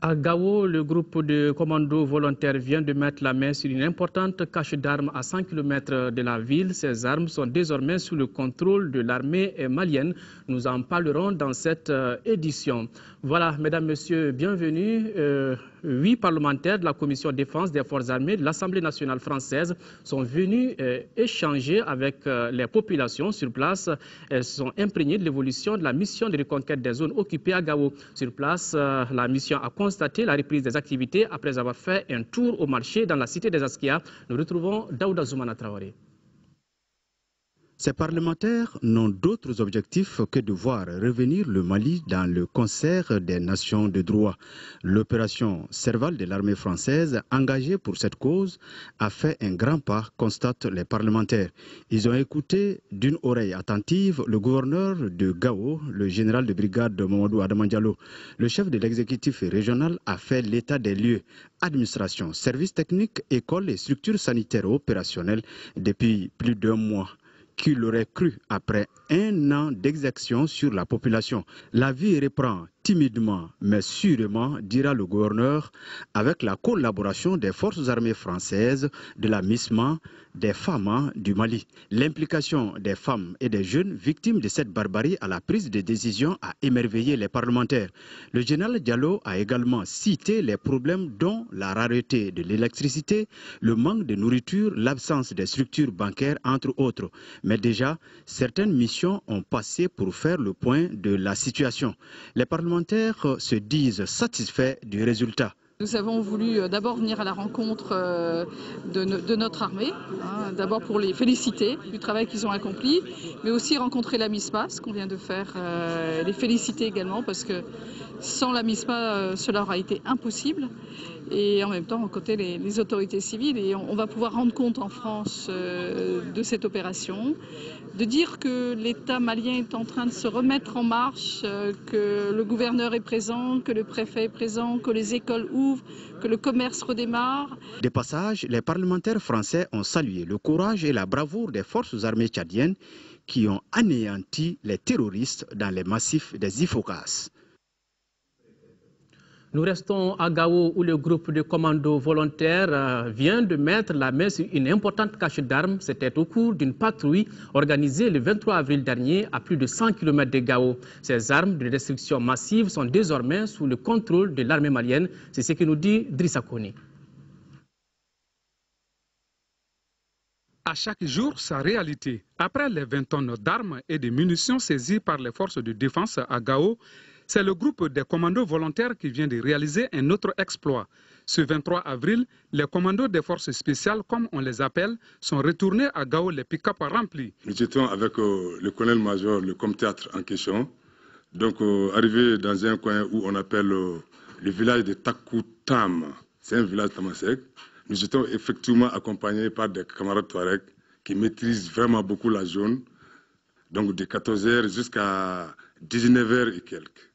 À Gao, le groupe de commandos volontaires vient de mettre la main sur une importante cache d'armes à 100 km de la ville. Ces armes sont désormais sous le contrôle de l'armée malienne. Nous en parlerons dans cette édition. Voilà, mesdames, messieurs, bienvenue. 8 parlementaires de la commission défense des forces armées de l'Assemblée nationale française sont venus échanger avec les populations sur place. Elles sont imprégnées de l'évolution de la mission de reconquête des zones occupées à Gao. Sur place, la mission a constaté la reprise des activités après avoir fait un tour au marché dans la cité des Askia. Nous retrouvons Daouda Zoumana Traoré. Ces parlementaires n'ont d'autres objectifs que de voir revenir le Mali dans le concert des nations de droit. L'opération Serval de l'armée française, engagée pour cette cause, a fait un grand pas, constatent les parlementaires. Ils ont écouté d'une oreille attentive le gouverneur de Gao, le général de brigade Mamadou Adama Diallo. Le chef de l'exécutif régional a fait l'état des lieux. Administration, services techniques, écoles et structures sanitaires opérationnelles depuis plus d'un mois. Qui l'aurait cru après un an d'exaction sur la population. La vie reprend timidement, mais sûrement, dira le gouverneur, avec la collaboration des forces armées françaises, de la MISMA, des FAMA du Mali. L'implication des femmes et des jeunes victimes de cette barbarie à la prise de décision a émerveillé les parlementaires. Le général Diallo a également cité les problèmes dont la rareté de l'électricité, le manque de nourriture, l'absence des structures bancaires, entre autres. Mais déjà, certaines missions ont passé pour faire le point de la situation. Les parlementaires se disent satisfaits du résultat. Nous avons voulu d'abord venir à la rencontre de notre armée, d'abord pour les féliciter du travail qu'ils ont accompli, mais aussi rencontrer la MISMA, ce qu'on vient de faire, les féliciter également parce que sans la MISMA, cela aura été impossible. Et en même temps, côté les autorités civiles, et on va pouvoir rendre compte en France de cette opération, de dire que l'État malien est en train de se remettre en marche, que le gouverneur est présent, que le préfet est présent, que les écoles ouvrent, que le commerce redémarre. De passage, les parlementaires français ont salué le courage et la bravoure des forces armées tchadiennes qui ont anéanti les terroristes dans les massifs des Ifokas. Nous restons à Gao où le groupe de commandos volontaires vient de mettre la main sur une importante cache d'armes. C'était au cours d'une patrouille organisée le 23 avril dernier à plus de 100 km de Gao. Ces armes de destruction massive sont désormais sous le contrôle de l'armée malienne. C'est ce que nous dit Drissa Koni. À chaque jour, sa réalité. Après les 20 tonnes d'armes et de munitions saisies par les forces de défense à Gao, c'est le groupe des commandos volontaires qui vient de réaliser un autre exploit. Ce 23 avril, les commandos des forces spéciales, comme on les appelle, sont retournés à Gao, les pick-up remplis. Nous étions avec le colonel-major, le com-théâtre en question, donc arrivé dans un coin où on appelle le village de Takoutam. C'est un village tamasek. Nous étions effectivement accompagnés par des camarades Touareg qui maîtrisent vraiment beaucoup la zone, donc de 14h jusqu'à 19h et quelques.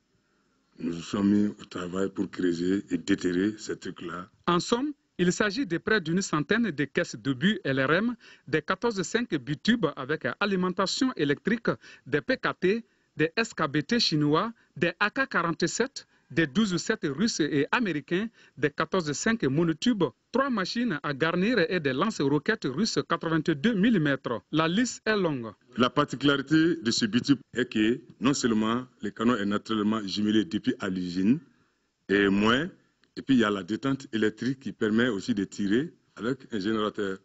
Nous nous sommes mis au travail pour creuser et déterrer ces trucs-là. En somme, il s'agit de près d'une centaine de caisses d'obus LRM, des 14,5 bitubes avec alimentation électrique, des PKT, des SKBT chinois, des AK-47, des 12,7 russes et américains, des 14,5 monotubes, 3 machines à garnir et des lance-roquettes russes 82 mm. La liste est longue. La particularité de ce bitube est que non seulement le canon est naturellement jumelé depuis à l'usine, et puis il y a la détente électrique qui permet aussi de tirer avec un générateur.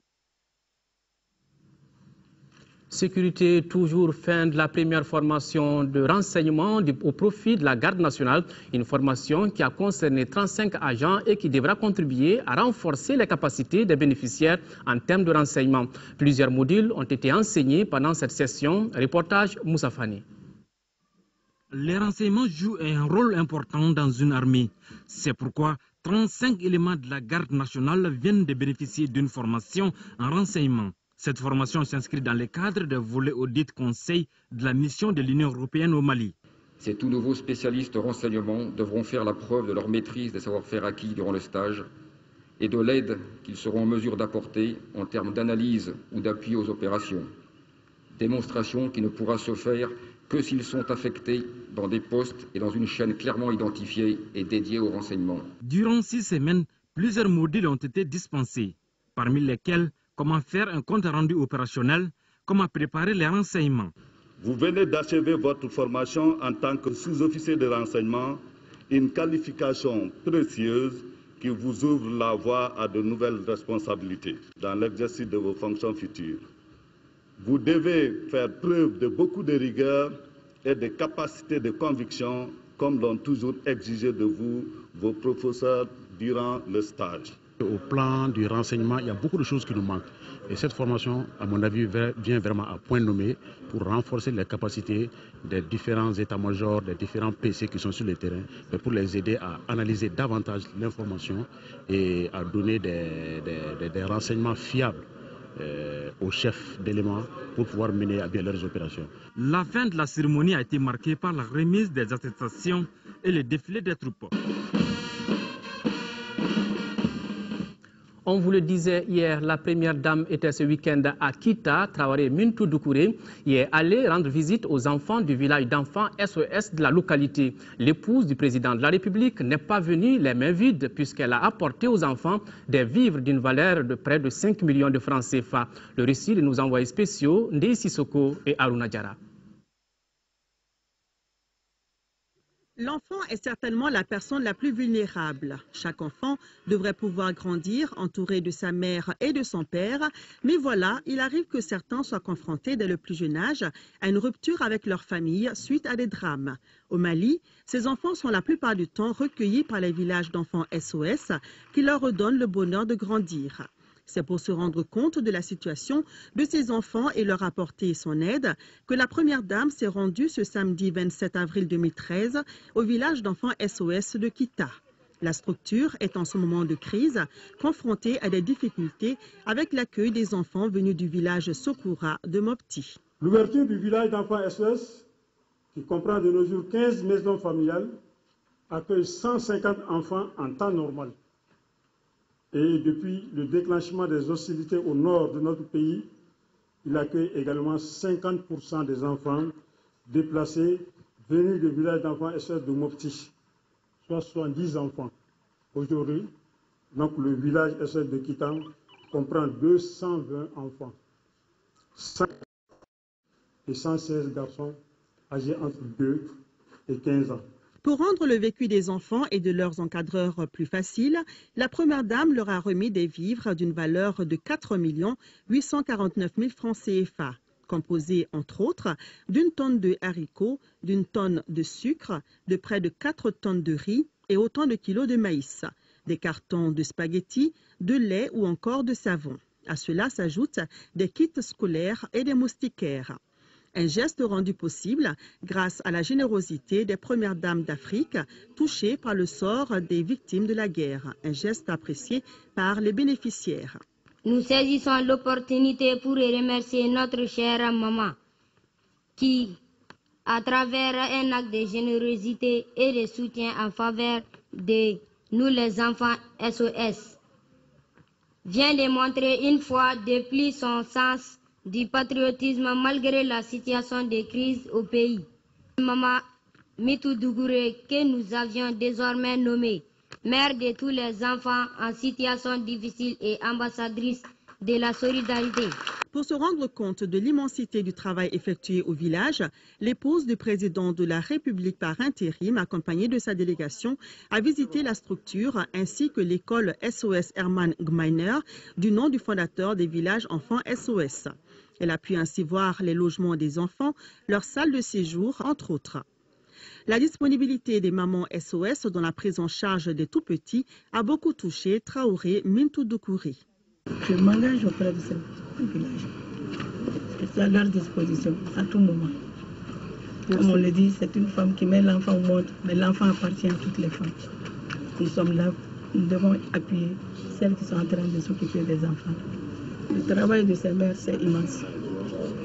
Sécurité, toujours fin de la première formation de renseignement au profit de la garde nationale. Une formation qui a concerné 35 agents et qui devra contribuer à renforcer les capacités des bénéficiaires en termes de renseignement. Plusieurs modules ont été enseignés pendant cette session. Reportage Moussa Fani. Les renseignements jouent un rôle important dans une armée. C'est pourquoi 35 éléments de la garde nationale viennent de bénéficier d'une formation en renseignement. Cette formation s'inscrit dans le cadre des volets audit conseil de la mission de l'Union européenne au Mali. Ces tout nouveaux spécialistes renseignement devront faire la preuve de leur maîtrise des savoir-faire acquis durant le stage et de l'aide qu'ils seront en mesure d'apporter en termes d'analyse ou d'appui aux opérations. Démonstration qui ne pourra se faire que s'ils sont affectés dans des postes et dans une chaîne clairement identifiée et dédiée au renseignement. Durant 6 semaines, plusieurs modules ont été dispensés, parmi lesquels comment faire un compte rendu opérationnel, comment préparer les renseignements. Vous venez d'achever votre formation en tant que sous-officier de renseignement, une qualification précieuse qui vous ouvre la voie à de nouvelles responsabilités dans l'exercice de vos fonctions futures. Vous devez faire preuve de beaucoup de rigueur et de capacité de conviction, comme l'ont toujours exigé de vous vos professeurs durant le stage. Au plan du renseignement, il y a beaucoup de choses qui nous manquent. Et cette formation, à mon avis, vient vraiment à point nommé pour renforcer les capacités des différents états-majors, des différents PC qui sont sur le terrain, mais pour les aider à analyser davantage l'information et à donner des renseignements fiables aux chefs d'éléments pour pouvoir mener à bien leurs opérations. La fin de la cérémonie a été marquée par la remise des attestations et le défilé des troupes. On vous le disait hier, la première dame était ce week-end à Kita. Traoré Mintou Doucouré y est allée rendre visite aux enfants du village d'enfants SOS de la localité. L'épouse du président de la République n'est pas venue les mains vides puisqu'elle a apporté aux enfants des vivres d'une valeur de près de 5 millions de francs CFA. Le récit de nos envoyés spéciaux, Ndei Sissoko et Aruna Diara. L'enfant est certainement la personne la plus vulnérable. Chaque enfant devrait pouvoir grandir entouré de sa mère et de son père. Mais voilà, il arrive que certains soient confrontés dès le plus jeune âge à une rupture avec leur famille suite à des drames. Au Mali, ces enfants sont la plupart du temps recueillis par les villages d'enfants SOS qui leur redonnent le bonheur de grandir. C'est pour se rendre compte de la situation de ces enfants et leur apporter son aide que la première dame s'est rendue ce samedi 27 avril 2013 au village d'enfants SOS de Kita. La structure est en ce moment de crise confrontée à des difficultés avec l'accueil des enfants venus du village Sokoura de Mopti. L'ouverture du village d'enfants SOS, qui comprend de nos jours 15 maisons familiales, accueille 150 enfants en temps normal. Et depuis le déclenchement des hostilités au nord de notre pays, il accueille également 50% des enfants déplacés venus du village d'enfants SOS de Mopti, soit 70 enfants. Aujourd'hui, donc le village SOS de Kita comprend 220 enfants, 5 et 116 garçons âgés entre 2 et 15 ans. Pour rendre le vécu des enfants et de leurs encadreurs plus facile, la première dame leur a remis des vivres d'une valeur de 4 849 000 francs CFA, composés entre autres d'une tonne de haricots, d'une tonne de sucre, de près de 4 tonnes de riz et autant de kilos de maïs, des cartons de spaghettis, de lait ou encore de savon. À cela s'ajoutent des kits scolaires et des moustiquaires. Un geste rendu possible grâce à la générosité des premières dames d'Afrique touchées par le sort des victimes de la guerre. Un geste apprécié par les bénéficiaires. Nous saisissons l'opportunité pour remercier notre chère maman qui, à travers un acte de générosité et de soutien en faveur de nous les enfants SOS, vient de montrer une fois de plus son sens du patriotisme malgré la situation de crise au pays. Maman Mintou Doucouré, que nous avions désormais nommée mère de tous les enfants en situation difficile et ambassadrice de la solidarité. Pour se rendre compte de l'immensité du travail effectué au village, l'épouse du président de la République par intérim, accompagnée de sa délégation, a visité la structure ainsi que l'école SOS Hermann Gmeiner, du nom du fondateur des villages enfants SOS. Elle a pu ainsi voir les logements des enfants, leurs salles de séjour, entre autres. La disponibilité des mamans SOS dans la prise en charge des tout-petits a beaucoup touché Traoré Mintou Doucouré. Je m'engage auprès de ce village. Je suis à leur disposition à tout moment. Comme on le dit, c'est une femme qui met l'enfant au monde, mais l'enfant appartient à toutes les femmes. Nous sommes là, nous devons appuyer celles qui sont en train de s'occuper des enfants. Le travail de ces mères, c'est immense.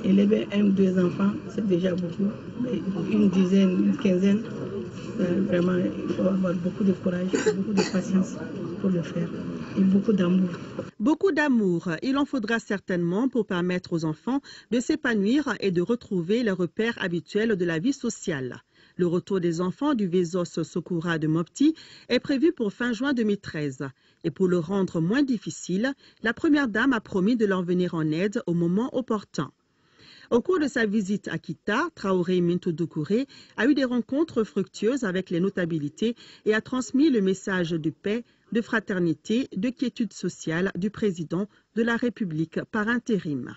Élever 1 ou 2 enfants, c'est déjà beaucoup. Mais une dizaine, une quinzaine, vraiment, il faut avoir beaucoup de courage, beaucoup de patience pour le faire. et beaucoup d'amour. Beaucoup d'amour, il en faudra certainement pour permettre aux enfants de s'épanouir et de retrouver les repères habituels de la vie sociale. Le retour des enfants du Vezos Sokura de Mopti est prévu pour fin juin 2013. Et pour le rendre moins difficile, la Première Dame a promis de leur venir en aide au moment opportun. Au cours de sa visite à Kita, Traoré Mintou Doucouré a eu des rencontres fructueuses avec les notabilités et a transmis le message de paix, de fraternité, de quiétude sociale du président de la République par intérim.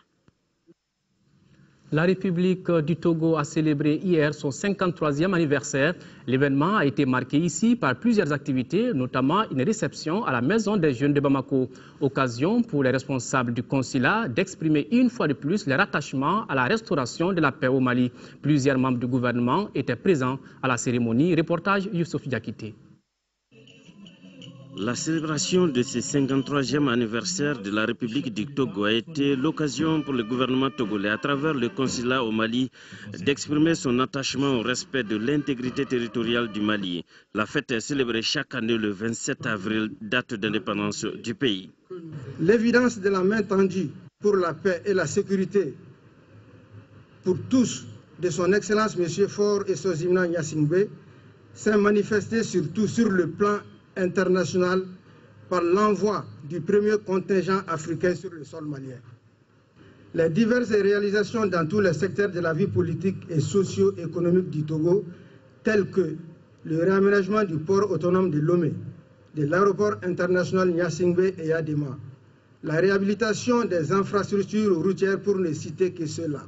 La République du Togo a célébré hier son 53e anniversaire. L'événement a été marqué ici par plusieurs activités, notamment une réception à la Maison des Jeunes de Bamako. Occasion pour les responsables du consulat d'exprimer une fois de plus leur attachement à la restauration de la paix au Mali. Plusieurs membres du gouvernement étaient présents à la cérémonie. Reportage Youssouf Diakité. La célébration de ce 53e anniversaire de la République du Togo a été l'occasion pour le gouvernement togolais, à travers le consulat au Mali, d'exprimer son attachement au respect de l'intégrité territoriale du Mali. La fête est célébrée chaque année le 27 avril, date d'indépendance du pays. L'évidence de la main tendue pour la paix et la sécurité pour tous de son Excellence M. Faure et Sozimna Gnassingbé s'est manifestée surtout sur le plan international par l'envoi du premier contingent africain sur le sol malien. Les diverses réalisations dans tous les secteurs de la vie politique et socio-économique du Togo, telles que le réaménagement du port autonome de Lomé, de l'aéroport international Gnassingbé et Yadema, la réhabilitation des infrastructures routières pour ne citer que cela,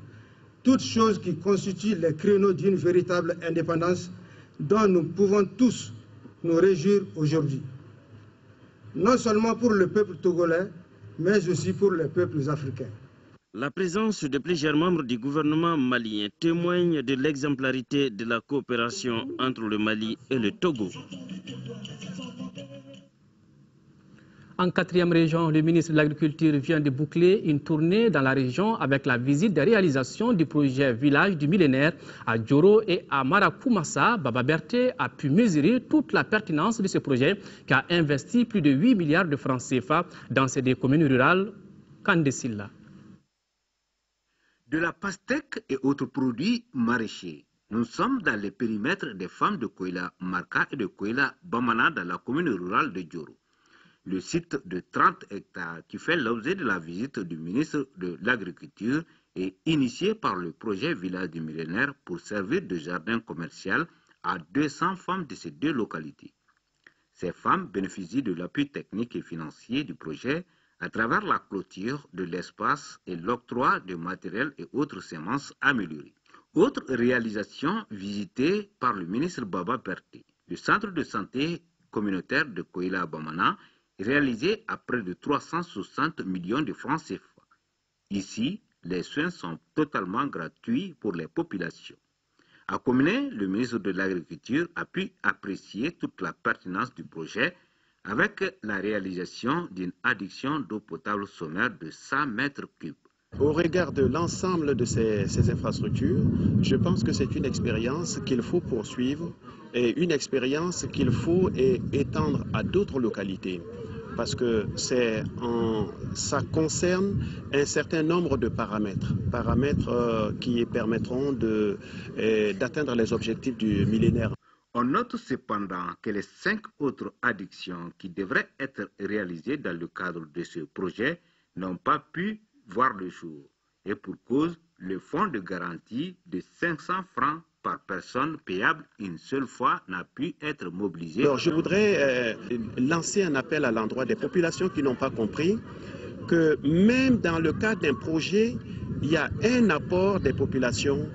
toutes choses qui constituent les créneaux d'une véritable indépendance dont nous pouvons tous nous réjouir aujourd'hui, non seulement pour le peuple togolais, mais aussi pour les peuples africains. La présence de plusieurs membres du gouvernement malien témoigne de l'exemplarité de la coopération entre le Mali et le Togo. En 4e région, le ministre de l'Agriculture vient de boucler une tournée dans la région avec la visite des réalisations du projet Village du Millénaire à Djoro et à Marakoumassa. Baba Berté a pu mesurer toute la pertinence de ce projet qui a investi plus de 8 milliards de francs CFA dans ces deux communes rurales. Kandesilla. De la pastèque et autres produits maraîchers. Nous sommes dans les périmètres des femmes de Koila Marka et de Koila Bamana dans la commune rurale de Djoro. Le site de 30 hectares qui fait l'objet de la visite du ministre de l'Agriculture est initié par le projet Village du Millénaire pour servir de jardin commercial à 200 femmes de ces deux localités. Ces femmes bénéficient de l'appui technique et financier du projet à travers la clôture de l'espace et l'octroi de matériel et autres semences améliorées. Autre réalisation visitée par le ministre Baba Berté, le centre de santé communautaire de Koila Bamana, réalisé à près de 360 millions de francs CFA. Ici, les soins sont totalement gratuits pour les populations. À Communé, le ministre de l'Agriculture a pu apprécier toute la pertinence du projet avec la réalisation d'une adduction d'eau potable sommaire de 100 mètres cubes. Au regard de l'ensemble de ces infrastructures, je pense que c'est une expérience qu'il faut poursuivre et une expérience qu'il faut étendre à d'autres localités. Parce que ça concerne un certain nombre de paramètres qui permettront d'atteindre les objectifs du millénaire. On note cependant que les 5 autres adductions qui devraient être réalisées dans le cadre de ce projet n'ont pas pu voir le jour. Et pour cause, le fonds de garantie de 500 francs par personne payable une seule fois n'a pu être mobilisé. Alors, je voudrais lancer un appel à l'endroit des populations qui n'ont pas compris que même dans le cadre d'un projet, il y a un apport des populations.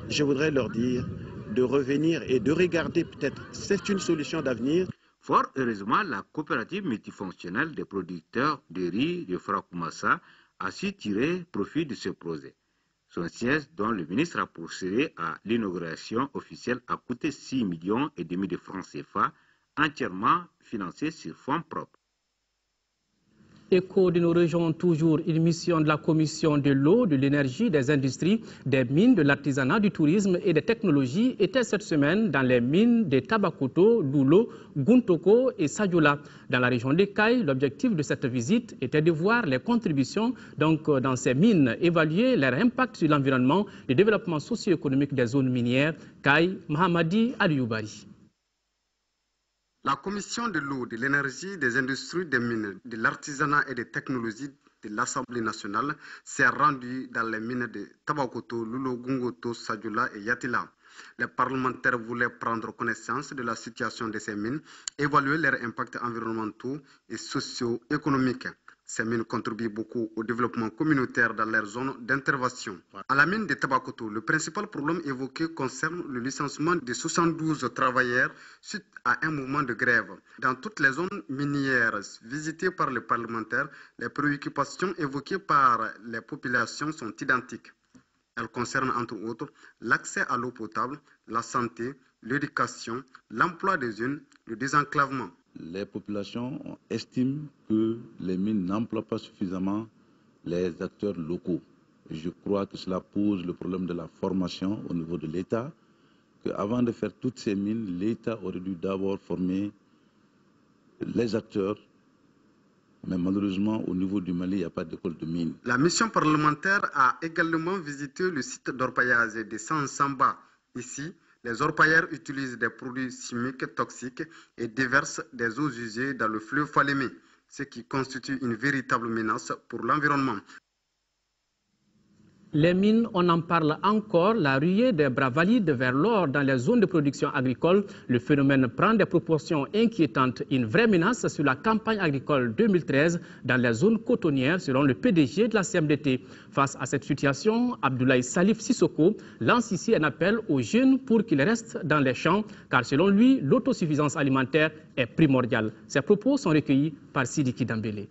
Je voudrais leur dire de revenir et de regarder peut-être, c'est une solution d'avenir. Fort heureusement, la coopérative multifonctionnelle des producteurs de riz de Frakoumassa a su tirer profit de ce projet. Son siège, dont le ministre a procédé à l'inauguration officielle, a coûté 6,5 millions de francs CFA, entièrement financé sur fonds propres. Écho de nos régions, toujours une mission de la Commission de l'eau, de l'énergie, des industries, des mines, de l'artisanat, du tourisme et des technologies était cette semaine dans les mines de Tabakoto, Loulo, Guntoko et Sadiola. Dans la région des Cailles, l'objectif de cette visite était de voir les contributions dans ces mines, évaluer leur impact sur l'environnement, le développement socio-économique des zones minières. Cailles, Mahamadi Alioubari. La Commission de l'eau, de l'énergie, des industries, des mines, de l'artisanat et des technologies de l'Assemblée nationale s'est rendue dans les mines de Tabakoto, Loulo, Gungoto, Sadiola et Yatila. Les parlementaires voulaient prendre connaissance de la situation de ces mines, évaluer leurs impacts environnementaux et socio-économiques. Ces mines contribuent beaucoup au développement communautaire dans leur zone d'intervention. À la mine de Tabakoto, le principal problème évoqué concerne le licenciement de 72 travailleurs suite à un mouvement de grève. Dans toutes les zones minières visitées par les parlementaires, les préoccupations évoquées par les populations sont identiques. Elles concernent entre autres l'accès à l'eau potable, la santé, l'éducation, l'emploi des jeunes, le désenclavement. Les populations estiment que les mines n'emploient pas suffisamment les acteurs locaux. Je crois que cela pose le problème de la formation au niveau de l'État, qu'avant de faire toutes ces mines, l'État aurait dû d'abord former les acteurs. Mais malheureusement, au niveau du Mali, il n'y a pas d'école de mine. La mission parlementaire a également visité le site d'orpaillage de Sansamba. Ici, les orpailleurs utilisent des produits chimiques toxiques et déversent des eaux usées dans le fleuve Falémé, ce qui constitue une véritable menace pour l'environnement. Les mines, on en parle encore, la ruée des bras valides vers l'or dans les zones de production agricole. Le phénomène prend des proportions inquiétantes, une vraie menace sur la campagne agricole 2013 dans les zones cotonnières, selon le PDG de la CMDT. Face à cette situation, Abdoulaye Salif Sissoko lance ici un appel aux jeunes pour qu'ils restent dans les champs, car selon lui, l'autosuffisance alimentaire est primordiale. Ces propos sont recueillis par Sidiki Dambélé.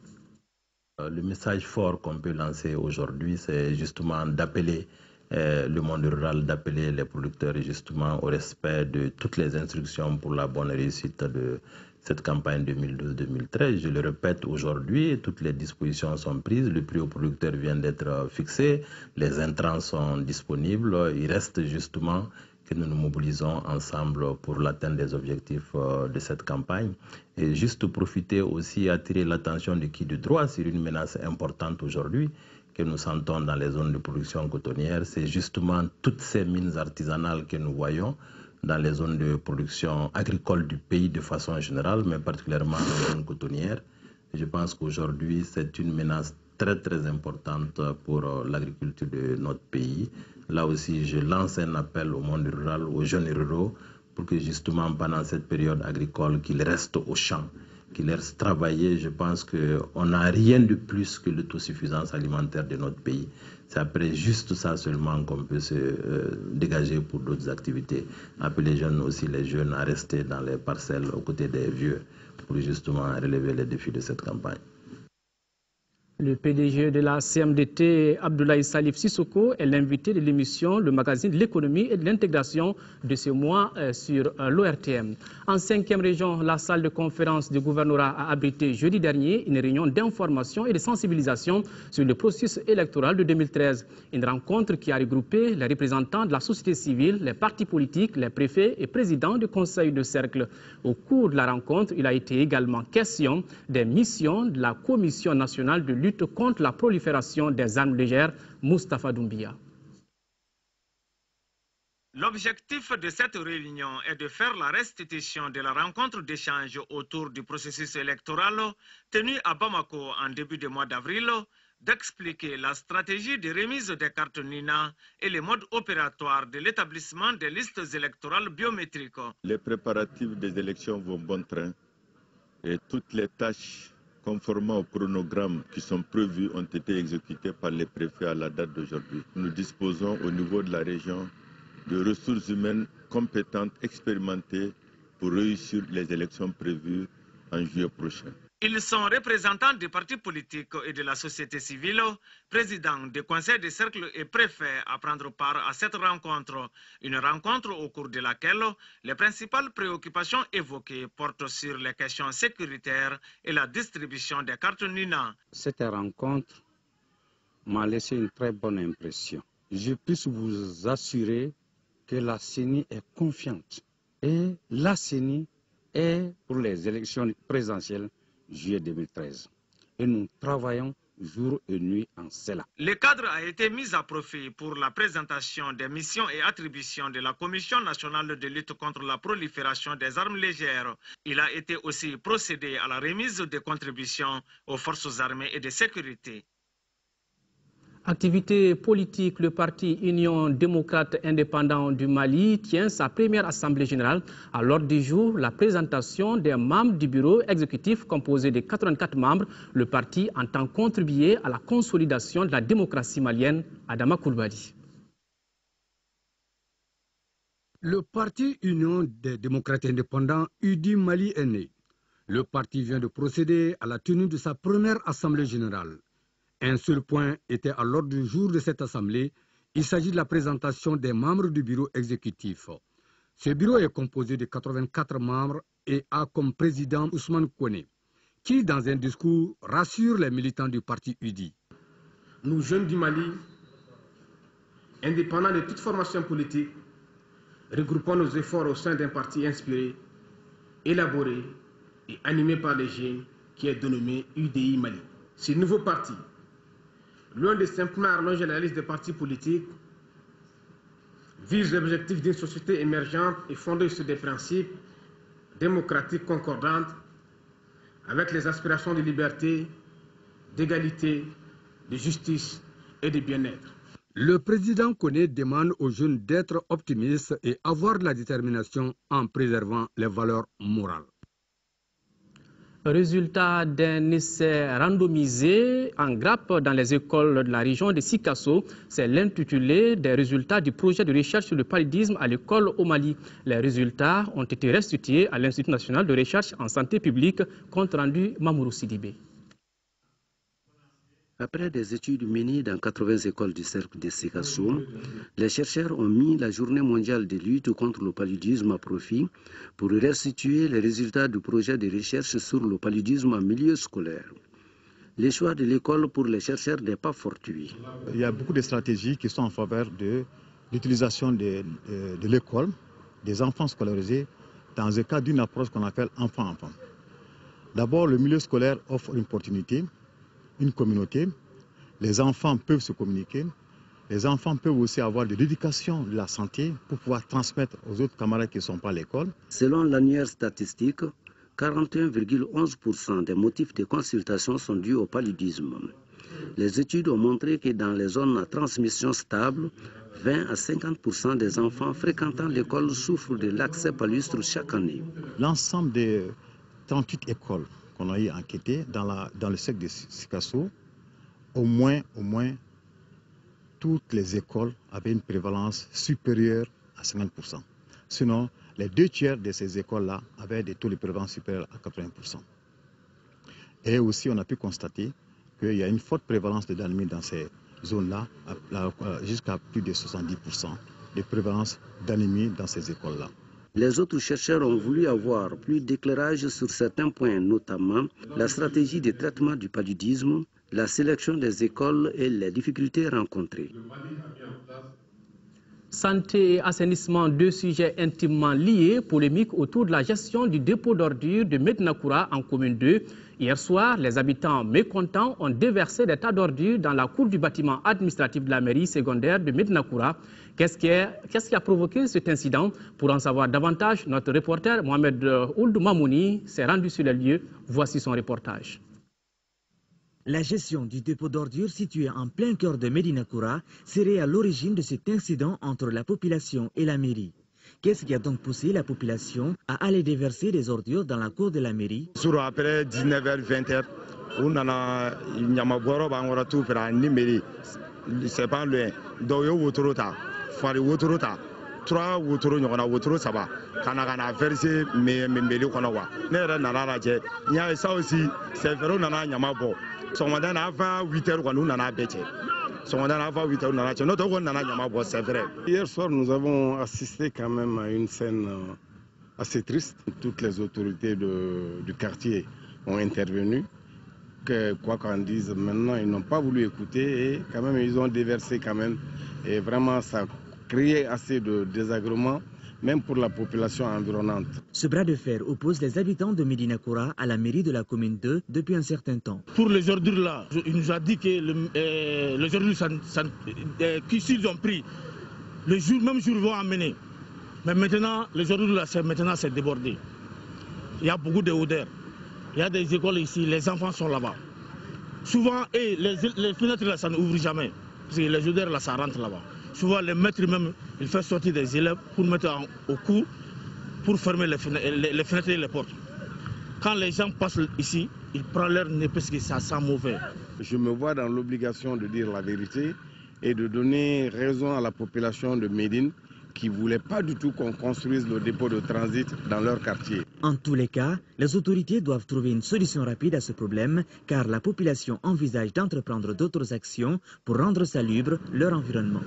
Le message fort qu'on peut lancer aujourd'hui, c'est justement d'appeler le monde rural, d'appeler les producteurs justement au respect de toutes les instructions pour la bonne réussite de cette campagne 2012-2013. Je le répète aujourd'hui, toutes les dispositions sont prises, le prix aux producteurs vient d'être fixé, les intrants sont disponibles, il reste justement que nous nous mobilisons ensemble pour l'atteinte des objectifs de cette campagne. Et juste profiter aussi, attirer l'attention de qui de droit sur une menace importante aujourd'hui que nous sentons dans les zones de production cotonnière. C'est justement toutes ces mines artisanales que nous voyons dans les zones de production agricole du pays de façon générale, mais particulièrement dans les zones cotonnières. Et je pense qu'aujourd'hui, c'est une menace très importante pour l'agriculture de notre pays. Là aussi, je lance un appel au monde rural, aux jeunes ruraux, pour que justement pendant cette période agricole, qu'ils restent au champ, qu'ils restent travailler. Je pense qu'on n'a rien de plus que l'autosuffisance alimentaire de notre pays. C'est après juste ça seulement qu'on peut se dégager pour d'autres activités. Appeler les jeunes aussi, les jeunes à rester dans les parcelles aux côtés des vieux pour justement relever les défis de cette campagne. Le PDG de la CMDT, Abdoulaye Salif Sissoko, est l'invité de l'émission Le Magazine de l'économie et de l'intégration de ce mois sur l'ORTM. En 5e région, la salle de conférence du gouvernorat a abrité jeudi dernier une réunion d'information et de sensibilisation sur le processus électoral de 2013. Une rencontre qui a regroupé les représentants de la société civile, les partis politiques, les préfets et présidents du conseil de cercle. Au cours de la rencontre, il a été également question des missions de la Commission nationale de lutte contre la prolifération des armes légères, Moustapha Doumbia. L'objectif de cette réunion est de faire la restitution de la rencontre d'échange autour du processus électoral tenu à Bamako en début de mois d'avril, d'expliquer la stratégie de remise des cartes NINA et les modes opératoires de l'établissement des listes électorales biométriques. Les préparatifs des élections vont bon train et toutes les tâches conformément au chronogramme qui sont prévus ont été exécutés par les préfets à la date d'aujourd'hui. Nous disposons au niveau de la région de ressources humaines compétentes, expérimentées pour réussir les élections prévues en juillet prochain. Ils sont représentants des partis politiques et de la société civile, présidents des conseils de cercle et préfets à prendre part à cette rencontre. Une rencontre au cours de laquelle les principales préoccupations évoquées portent sur les questions sécuritaires et la distribution des cartes Nina. Cette rencontre m'a laissé une très bonne impression. Je peux vous assurer que la CENI est confiante et la CENI est pour les élections présidentielles juillet 2013. Et nous travaillons jour et nuit en cela. Le cadre a été mis à profit pour la présentation des missions et attributions de la Commission nationale de lutte contre la prolifération des armes légères. Il a été aussi procédé à la remise des contributions aux forces armées et de sécurité. Activité politique, le parti Union démocrate indépendant du Mali tient sa première assemblée générale. À l'ordre du jour, la présentation des membres du bureau exécutif composé de 84 membres. Le parti entend contribuer à la consolidation de la démocratie malienne. Adama Koulibaly. Le parti Union des démocrates indépendants UDI Mali est né. Le parti vient de procéder à la tenue de sa première assemblée générale. Un seul point était à l'ordre du jour de cette assemblée. Il s'agit de la présentation des membres du bureau exécutif. Ce bureau est composé de 84 membres et a comme président Ousmane Kone, qui dans un discours rassure les militants du parti UDI. Nous jeunes du Mali, indépendants de toute formation politique, regroupons nos efforts au sein d'un parti inspiré, élaboré et animé par les jeunes qui est dénommé UDI Mali. Ce nouveau parti, loin de simplement allonger la liste des partis politiques, vise l'objectif d'une société émergente et fondée sur des principes démocratiques concordantes avec les aspirations de liberté, d'égalité, de justice et de bien-être. Le président Kone demande aux jeunes d'être optimistes et avoir de la détermination en préservant les valeurs morales. Résultat d'un essai randomisé en grappe dans les écoles de la région de Sikasso, c'est l'intitulé des résultats du projet de recherche sur le paludisme à l'école au Mali. Les résultats ont été restitués à l'Institut national de recherche en santé publique, compte rendu Mamourou Sidibé. Après des études menées dans 80 écoles du cercle de Sikasso, les chercheurs ont mis la journée mondiale de lutte contre le paludisme à profit pour restituer les résultats du projet de recherche sur le paludisme en milieu scolaire. Le choix de l'école pour les chercheurs n'est pas fortuit. Il y a beaucoup de stratégies qui sont en faveur de l'utilisation de l'école, des enfants scolarisés, dans le cadre d'une approche qu'on appelle enfant-enfant. D'abord, le milieu scolaire offre une opportunité, une communauté, les enfants peuvent se communiquer, les enfants peuvent aussi avoir de l'éducation de la santé pour pouvoir transmettre aux autres camarades qui ne sont pas à l'école. Selon l'annuaire statistique, 41,11% des motifs de consultation sont dus au paludisme. Les études ont montré que dans les zones à transmission stable, 20 à 50% des enfants fréquentant l'école souffrent de l'accès palustre chaque année. L'ensemble des 38 écoles qu'on a eu enquêtées dans le secteur de Sikasso, au moins toutes les écoles avaient une prévalence supérieure à 50%. Sinon, les 2/3 de ces écoles-là avaient des taux de prévalence supérieurs à 80%. Et aussi, on a pu constater qu'il y a une forte prévalence de d'anémie dans ces zones-là, jusqu'à plus de 70% de prévalence d'anémie dans ces écoles-là. Les autres chercheurs ont voulu avoir plus d'éclairage sur certains points, notamment la stratégie de traitement du paludisme, la sélection des écoles et les difficultés rencontrées. Santé et assainissement, deux sujets intimement liés, polémique autour de la gestion du dépôt d'ordures de Medinakoura en commune 2. Hier soir, les habitants mécontents ont déversé des tas d'ordures dans la cour du bâtiment administratif de la mairie secondaire de Medinakoura. Qu'est-ce qui a provoqué cet incident? Pour en savoir davantage, notre reporter Mohamed Ould Mamouni s'est rendu sur les lieux. Voici son reportage. La gestion du dépôt d'ordures situé en plein cœur de Medinakoura serait à l'origine de cet incident entre la population et la mairie. Qu'est-ce qui a donc poussé la population à aller déverser des ordures dans la cour de la mairie? Après 19h, 20h, on a c'est pas loin. Donc, il y a 3 wotoro ɲɔgɔnna wotoro 3 ka na verser mairie kɔnɔ quoi ne yɛrɛ nana lajɛ n y'a ye ça aussi c'est vrai u nana ɲama bɔ sɔgɔmada na avant 8 heures kɔni u nana bɛɛ cɛ sɔgɔmada na avant 8 heures u nana cɛ n'o tɛ u kɔni nana ɲama bɔ c'est vrai. Hier soir nous avons assisté quand même à une scène assez triste. Toutes les autorités du quartier ont intervenu. Quoi qu'on dise, maintenant ils n'ont pas voulu écouter et quand même ils ont déversé quand même et vraiment ça a créé assez de désagréments même pour la population environnante. Ce bras de fer oppose les habitants de Médina Koura à la mairie de la commune 2 depuis un certain temps. Pour les ordures là, il nous a dit que les ordures qu'ils ont pris, même jour ils vont amener. Mais maintenant, les ordures là, c'est débordé. Il y a beaucoup d'odeurs. Il y a des écoles ici, les enfants sont là-bas. Souvent, les fenêtres là, ça n'ouvre jamais. Parce que les odeurs là, ça rentre là-bas. Souvent, les maîtres même, ils font sortir des élèves pour mettre au cou, pour fermer les fenêtres et les portes. Quand les gens passent ici, ils prennent leur nez parce que ça sent mauvais. Je me vois dans l'obligation de dire la vérité et de donner raison à la population de Médine qui ne voulaient pas du tout qu'on construise le dépôt de transit dans leur quartier. En tous les cas, les autorités doivent trouver une solution rapide à ce problème car la population envisage d'entreprendre d'autres actions pour rendre salubre leur environnement.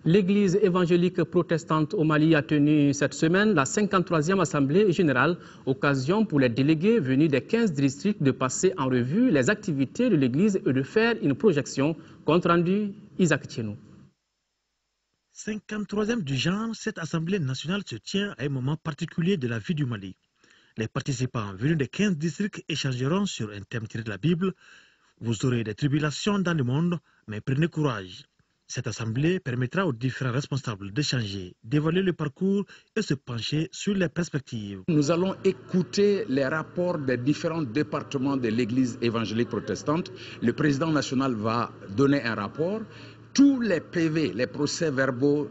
L'église évangélique protestante au Mali a tenu cette semaine la 53e assemblée générale, occasion pour les délégués venus des 15 districts de passer en revue les activités de l'église et de faire une projection. Compte rendu, Isaac Tienou. 53e du genre, cette assemblée nationale se tient à un moment particulier de la vie du Mali. Les participants venus des 15 districts échangeront sur un thème tiré de la Bible. Vous aurez des tribulations dans le monde, mais prenez courage. Cette assemblée permettra aux différents responsables d'échanger, d'évaluer le parcours et se pencher sur les perspectives. Nous allons écouter les rapports des différents départements de l'Église évangélique protestante. Le président national va donner un rapport. Tous les PV, les procès-verbaux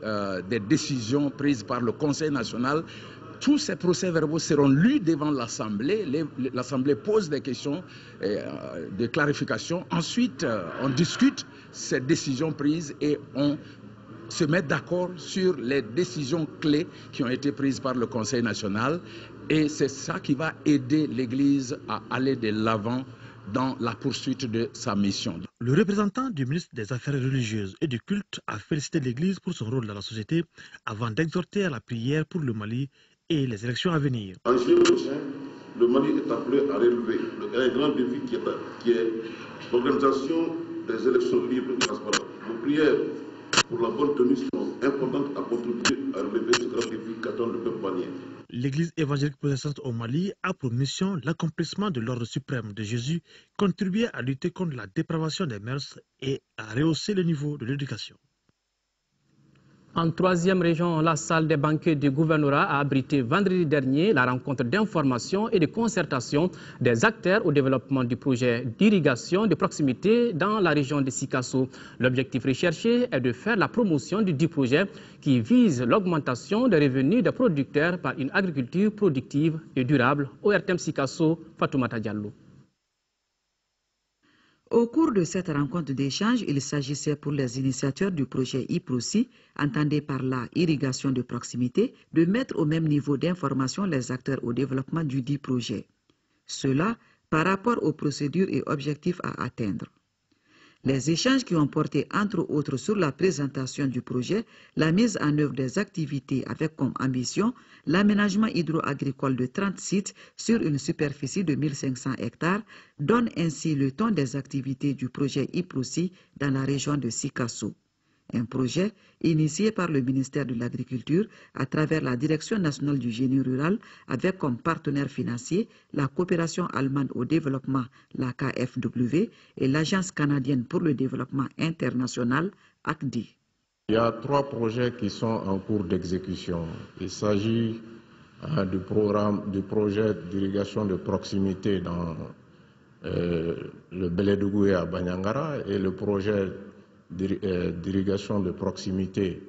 des décisions prises par le Conseil national, tous ces procès-verbaux seront lus devant l'Assemblée. L'Assemblée pose des questions de clarification. Ensuite, on discute ces décisions prises et on se met d'accord sur les décisions clés qui ont été prises par le Conseil national. Et c'est ça qui va aider l'Église à aller de l'avant dans la poursuite de sa mission. Le représentant du ministre des Affaires religieuses et du culte a félicité l'Église pour son rôle dans la société avant d'exhorter à la prière pour le Mali et les élections à venir. En juillet prochain, le Mali est appelé à relever un grand défi qui est l'organisation des élections libres et transparentes. Nos prières pour la bonne tenue sont importantes à contribuer à relever ce grand défi qu'attend le peuple malien. L'Église évangélique protestante au Mali a pour mission l'accomplissement de l'ordre suprême de Jésus, contribuer à lutter contre la dépravation des mœurs et à rehausser le niveau de l'éducation. En troisième région, la salle des banquets du gouvernorat a abrité vendredi dernier la rencontre d'information et de concertation des acteurs au développement du projet d'irrigation de proximité dans la région de Sikasso. L'objectif recherché est de faire la promotion du dit projet qui vise l'augmentation des revenus des producteurs par une agriculture productive et durable. ORTM Sikasso, Fatoumata Diallo. Au cours de cette rencontre d'échange, il s'agissait pour les initiateurs du projet IPROSI, entendez par là irrigation de proximité, de mettre au même niveau d'information les acteurs au développement du dit projet. Cela par rapport aux procédures et objectifs à atteindre. Les échanges qui ont porté entre autres sur la présentation du projet, la mise en œuvre des activités avec comme ambition l'aménagement hydro-agricole de 30 sites sur une superficie de 1500 hectares, donnent ainsi le ton des activités du projet IPROSI dans la région de Sikasso. Un projet initié par le ministère de l'Agriculture à travers la Direction nationale du génie rural avec comme partenaire financier la coopération allemande au développement, la KfW, et l'Agence canadienne pour le développement international, ACDI. Il y a 3 projets qui sont en cours d'exécution. Il s'agit du projet d'irrigation de proximité dans le Beledougoui à Banyangara et le projet d'irrigation de proximité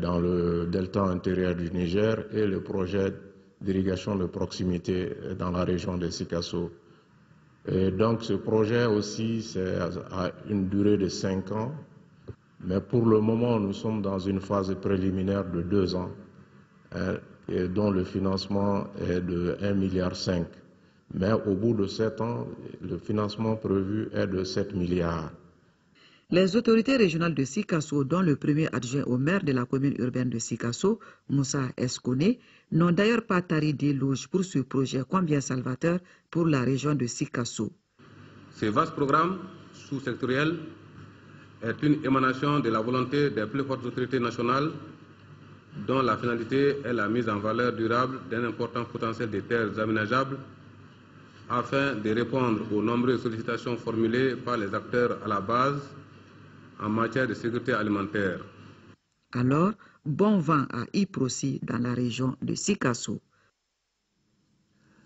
dans le delta intérieur du Niger et le projet d'irrigation de proximité dans la région de Sikasso. Et donc ce projet aussi, c'est à une durée de 5 ans. Mais pour le moment, nous sommes dans une phase préliminaire de 2 ans, et dont le financement est de 1,5 milliard. Mais au bout de 7 ans, le financement prévu est de 7 milliards. Les autorités régionales de Sikasso, dont le premier adjoint au maire de la commune urbaine de Sikasso, Moussa Eskone, n'ont d'ailleurs pas tari d'éloges pour ce projet combien salvateur pour la région de Sikasso. Ce vaste programme sous-sectoriel est une émanation de la volonté des plus fortes autorités nationales dont la finalité est la mise en valeur durable d'un important potentiel de terres aménageables afin de répondre aux nombreuses sollicitations formulées par les acteurs à la base en matière de sécurité alimentaire. Alors, bon vent à Iprosi dans la région de Sikasso.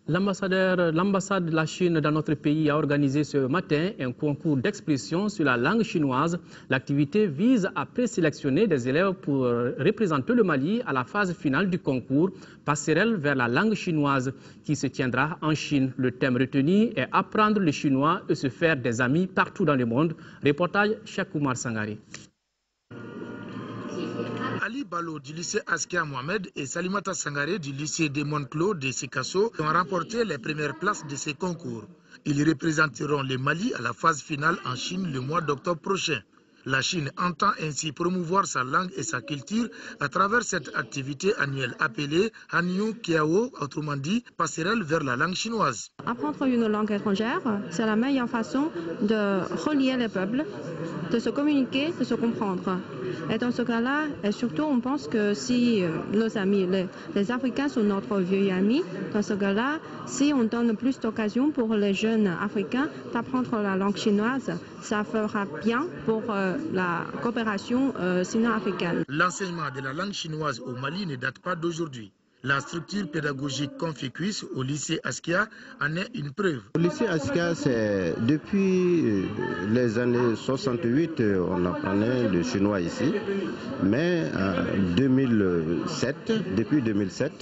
L'ambassade de la Chine dans notre pays a organisé ce matin un concours d'expression sur la langue chinoise. L'activité vise à présélectionner des élèves pour représenter le Mali à la phase finale du concours Passerelle vers la langue chinoise qui se tiendra en Chine. Le thème retenu est apprendre le chinois et se faire des amis partout dans le monde. Reportage Cheikh Oumar Sangari. Ali Balo du lycée Askia Mohamed et Salimata Sangare du lycée de Monclos de Sikasso ont remporté les premières places de ces concours. Ils représenteront le Mali à la phase finale en Chine le mois d'octobre prochain. La Chine entend ainsi promouvoir sa langue et sa culture à travers cette activité annuelle appelée Hanyu Kiao, autrement dit passerelle vers la langue chinoise. Apprendre une langue étrangère, c'est la meilleure façon de relier les peuples, de se communiquer, de se comprendre. Et dans ce cas-là, et surtout on pense que si nos amis, les Africains sont notre vieux ami, dans ce cas-là, si on donne plus d'occasions pour les jeunes Africains d'apprendre la langue chinoise, ça fera bien pour la coopération sino-africaine. L'enseignement de la langue chinoise au Mali ne date pas d'aujourd'hui. La structure pédagogique Conficus au lycée Askia en est une preuve. Au lycée Askia, c'est depuis les années 68, on apprenait le chinois ici. Mais en 2007, depuis 2007,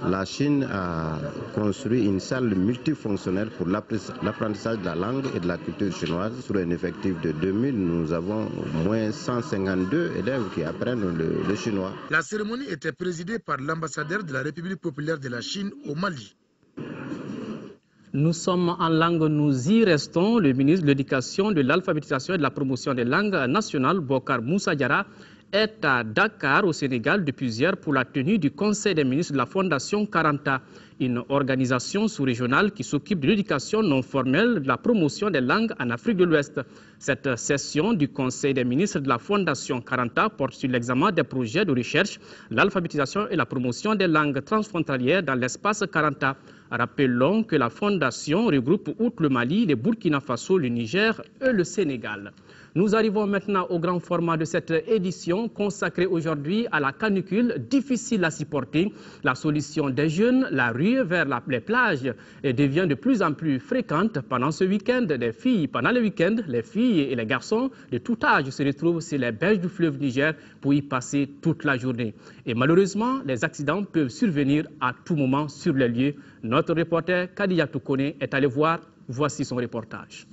la Chine a construit une salle multifonctionnelle pour l'apprentissage de la langue et de la culture chinoise. Sur un effectif de 2000, nous avons au moins 152 élèves qui apprennent le chinois. La cérémonie était présidée par l'ambassadeur de la République populaire de la Chine au Mali. Nous sommes en langue, nous y restons. Le ministre de l'Éducation, de l'Alphabétisation et de la Promotion des langues nationales, Bokar Moussa Diarra, est à Dakar, au Sénégal, depuis hier pour la tenue du Conseil des ministres de la Fondation Karanta, une organisation sous-régionale qui s'occupe de l'éducation non formelle, de la promotion des langues en Afrique de l'Ouest. Cette session du Conseil des ministres de la Fondation Karanta porte sur l'examen des projets de recherche, l'alphabétisation et la promotion des langues transfrontalières dans l'espace Karanta. Rappelons que la Fondation regroupe outre le Mali, le Burkina Faso, le Niger et le Sénégal. Nous arrivons maintenant au grand format de cette édition consacrée aujourd'hui à la canicule, difficile à supporter. La solution des jeunes, la rue vers les plages, devient de plus en plus fréquente pendant ce week-end. Pendant le week-end, les filles et les garçons de tout âge se retrouvent sur les berges du fleuve Niger pour y passer toute la journée. Et malheureusement, les accidents peuvent survenir à tout moment sur les lieux. Notre reporter Kadiya Toukone est allé voir. Voici son reportage.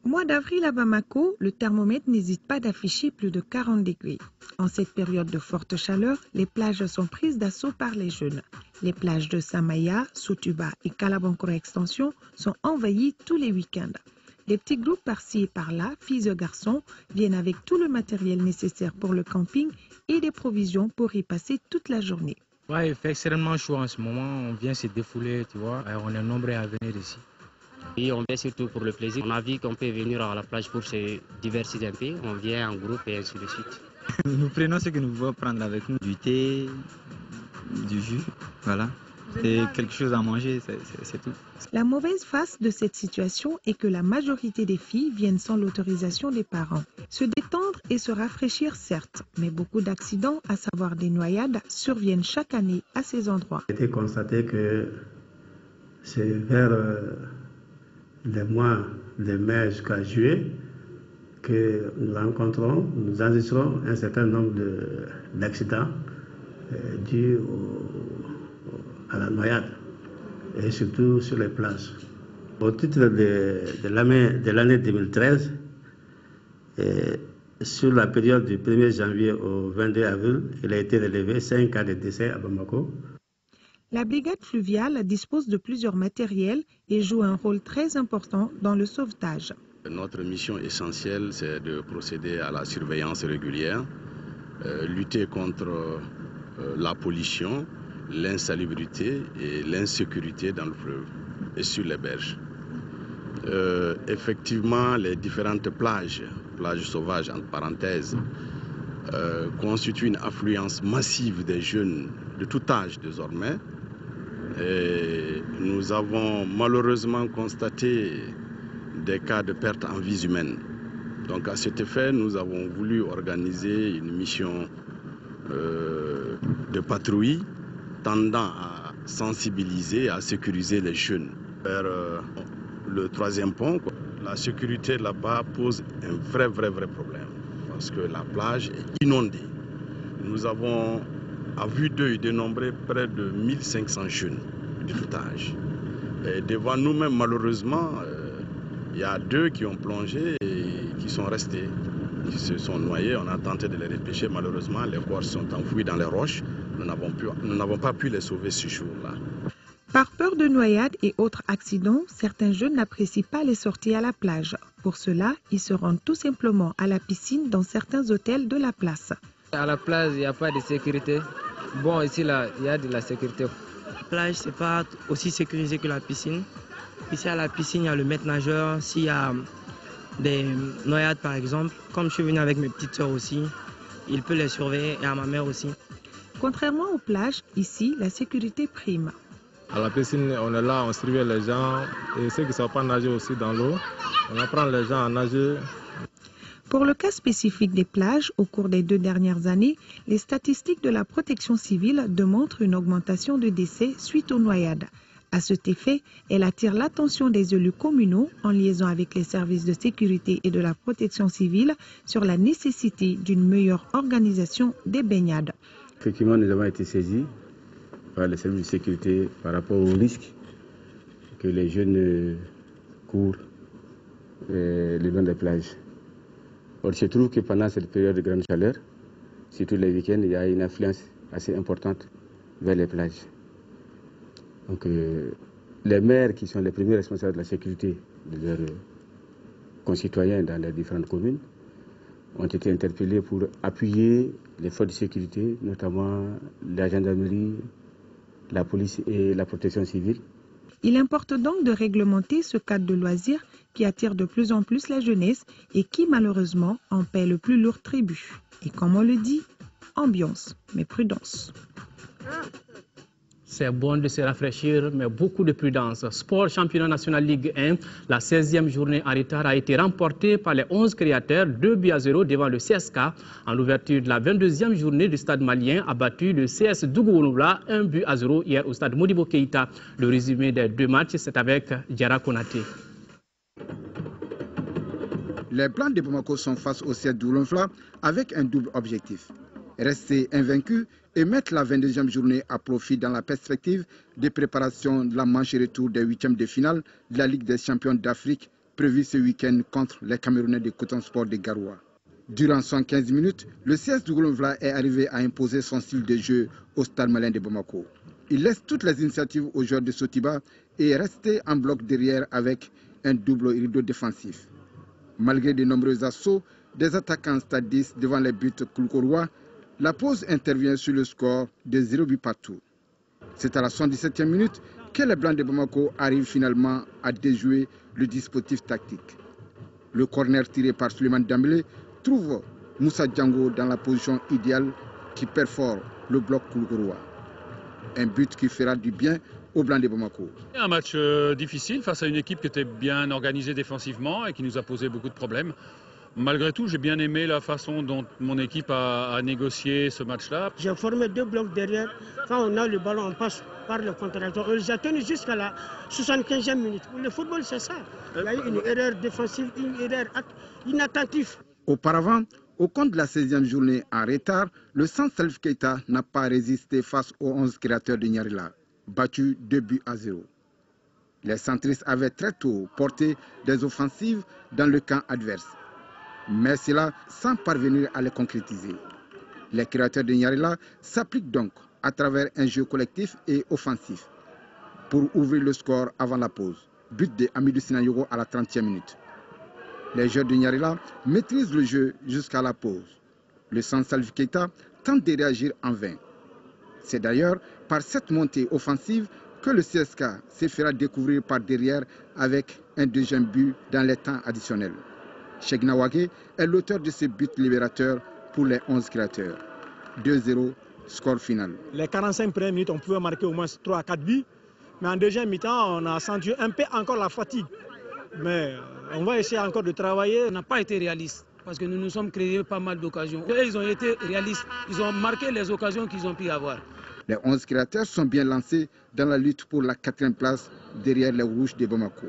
Au mois d'avril à Bamako, le thermomètre n'hésite pas d'afficher plus de 40 degrés. En cette période de forte chaleur, les plages sont prises d'assaut par les jeunes. Les plages de Samaya, Sotuba et Kalabankoro Extension sont envahies tous les week-ends. Des petits groupes par-ci et par-là, filles et garçons, viennent avec tout le matériel nécessaire pour le camping et des provisions pour y passer toute la journée. Ouais, il fait extrêmement chaud en ce moment. On vient se défouler, tu vois. On est nombreux à venir ici. Et on vient surtout pour le plaisir. On a vu qu'on peut venir à la plage pour se diversifier un peu. On vient en groupe et ainsi de suite. Nous prenons ce que nous pouvons prendre avec nous. Du thé, du jus, voilà. Et quelque chose à manger, c'est tout. La mauvaise face de cette situation est que la majorité des filles viennent sans l'autorisation des parents. Se détendre et se rafraîchir, certes, mais beaucoup d'accidents, à savoir des noyades, surviennent chaque année à ces endroits. Il a été constaté que c'est vers les mois de mai jusqu'à juillet que nous enregistrons un certain nombre d'accidents dus à la noyade et surtout sur les plages. Au titre de l'année 2013, Sur la période du 1er janvier au 22 avril, il a été relevé 5 cas de décès à Bamako. La brigade fluviale dispose de plusieurs matériels et joue un rôle très important dans le sauvetage. Notre mission essentielle, c'est de procéder à la surveillance régulière, lutter contre la pollution, l'insalubrité et l'insécurité dans le fleuve et sur les berges. Effectivement, les différentes plages sauvages, entre parenthèses, constituent une affluence massive des jeunes de tout âge désormais. Et nous avons malheureusement constaté des cas de perte en vies humaines. Donc à cet effet, nous avons voulu organiser une mission de patrouille tendant à sensibiliser et à sécuriser les jeunes. Vers le 3e pont, la sécurité là-bas pose un vrai problème parce que la plage est inondée. Nous avons à vue d'œil dénombré près de 1500 jeunes de tout âge. Et devant nous-mêmes, malheureusement, il y a 2 qui ont plongé et qui sont restés, qui se sont noyés. On a tenté de les repêcher. Malheureusement, les corps sont enfouis dans les roches. Nous n'avons pas pu les sauver ce jour-là. Par peur de noyades et autres accidents, certains jeunes n'apprécient pas les sorties à la plage. Pour cela, ils se rendent tout simplement à la piscine dans certains hôtels de la place. À la plage, il n'y a pas de sécurité. Bon, ici, là, il y a de la sécurité. La plage, ce n'est pas aussi sécurisé que la piscine. Ici, à la piscine, il y a le maître nageur. S'il y a des noyades, par exemple, comme je suis venu avec mes petites soeurs aussi, il peut les surveiller et à ma mère aussi. Contrairement aux plages, ici, la sécurité prime. À la piscine, on est là, on surveille les gens et ceux qui ne savent pas nager aussi dans l'eau, on apprend les gens à nager. Pour le cas spécifique des plages, au cours des 2 dernières années, les statistiques de la protection civile démontrent une augmentation de décès suite aux noyades. À cet effet, elle attire l'attention des élus communaux en liaison avec les services de sécurité et de la protection civile sur la nécessité d'une meilleure organisation des baignades. Effectivement, nous avons été saisis par les services de sécurité par rapport au risque que les jeunes courent le long des plages. Or, il se trouve que pendant cette période de grande chaleur, surtout les week-ends, il y a une affluence assez importante vers les plages. Donc, les maires qui sont les premiers responsables de la sécurité de leurs concitoyens dans les différentes communes ont été interpellés pour appuyer les forces de sécurité, notamment la gendarmerie, la police et la protection civile. Il importe donc de réglementer ce cadre de loisirs qui attire de plus en plus la jeunesse et qui malheureusement en paie le plus lourd tribut. Et comme on le dit, ambiance, mais prudence. C'est bon de se rafraîchir, mais beaucoup de prudence. Sport Championnat National Ligue 1, la 16e journée en retard a été remportée par les 11 créateurs, 2-0 devant le CSK. En l'ouverture de la 22e journée du stade malien a battu le CS Dougounoula 1-0 hier au stade Modibo Keïta. Le résumé des 2 matchs, c'est avec Diara Konaté. Les Blancs de Bamako sont face au CS Dougounoula avec un double objectif. Rester invaincus et mettre la 22e journée à profit dans la perspective des préparations de la manche retour des 8e de finale de la Ligue des champions d'Afrique prévue ce week-end contre les Camerounais de Coton Sport de Garoua. Durant 115 minutes, le CS Dougounoula est arrivé à imposer son style de jeu au stade malien de Bamako. Il laisse toutes les initiatives aux joueurs de Sotiba et est resté en bloc derrière avec un double rideau défensif. Malgré de nombreux assauts des attaquants stade 10 devant les buts Koulkoroua, la pause intervient sur le score de 0 but partout. C'est à la 77e minute que les Blancs de Bamako arrivent finalement à déjouer le dispositif tactique. Le corner tiré par Suleiman Dambélé trouve Moussa Django dans la position idéale qui perfore le bloc Koulkoroua. Un but qui fera du bien aux Blancs de Bamako. Un match difficile face à une équipe qui était bien organisée défensivement et qui nous a posé beaucoup de problèmes. Malgré tout, j'ai bien aimé la façon dont mon équipe a négocié ce match-là. J'ai formé 2 blocs derrière. Quand on a le ballon, on passe par le contre-attaque. On les a tenus jusqu'à la 75e minute. Le football, c'est ça. Il y a eu une erreur défensive, une erreur inattentive. Auparavant, au compte de la 16e journée en retard, le Centre Salif Keita n'a pas résisté face aux 11 créateurs de Nyarila, battu 2-0. Les centristes avaient très tôt porté des offensives dans le camp adverse. mais cela sans parvenir à les concrétiser. Les créateurs de Nyarela s'appliquent donc à travers un jeu collectif et offensif pour ouvrir le score avant la pause. But de Amidou Sinayogo à la 30e minute. Les joueurs de Nyarela maîtrisent le jeu jusqu'à la pause. Le centre Salif Keita tente de réagir en vain. C'est d'ailleurs par cette montée offensive que le CSK se fera découvrir par derrière avec un deuxième but dans les temps additionnels. Cheikh Nawake est l'auteur de ce but libérateur pour les 11 créateurs. 2-0, score final. Les 45 premières minutes, on pouvait marquer au moins 3 à 4 buts. Mais en deuxième mi-temps, on a senti un peu encore la fatigue. Mais on va essayer encore de travailler. On n'a pas été réaliste parce que nous nous sommes créés pas mal d'occasions. Ils ont été réalistes. Ils ont marqué les occasions qu'ils ont pu avoir. Les 11 créateurs sont bien lancés dans la lutte pour la 4e place derrière les Rouges de Bamako.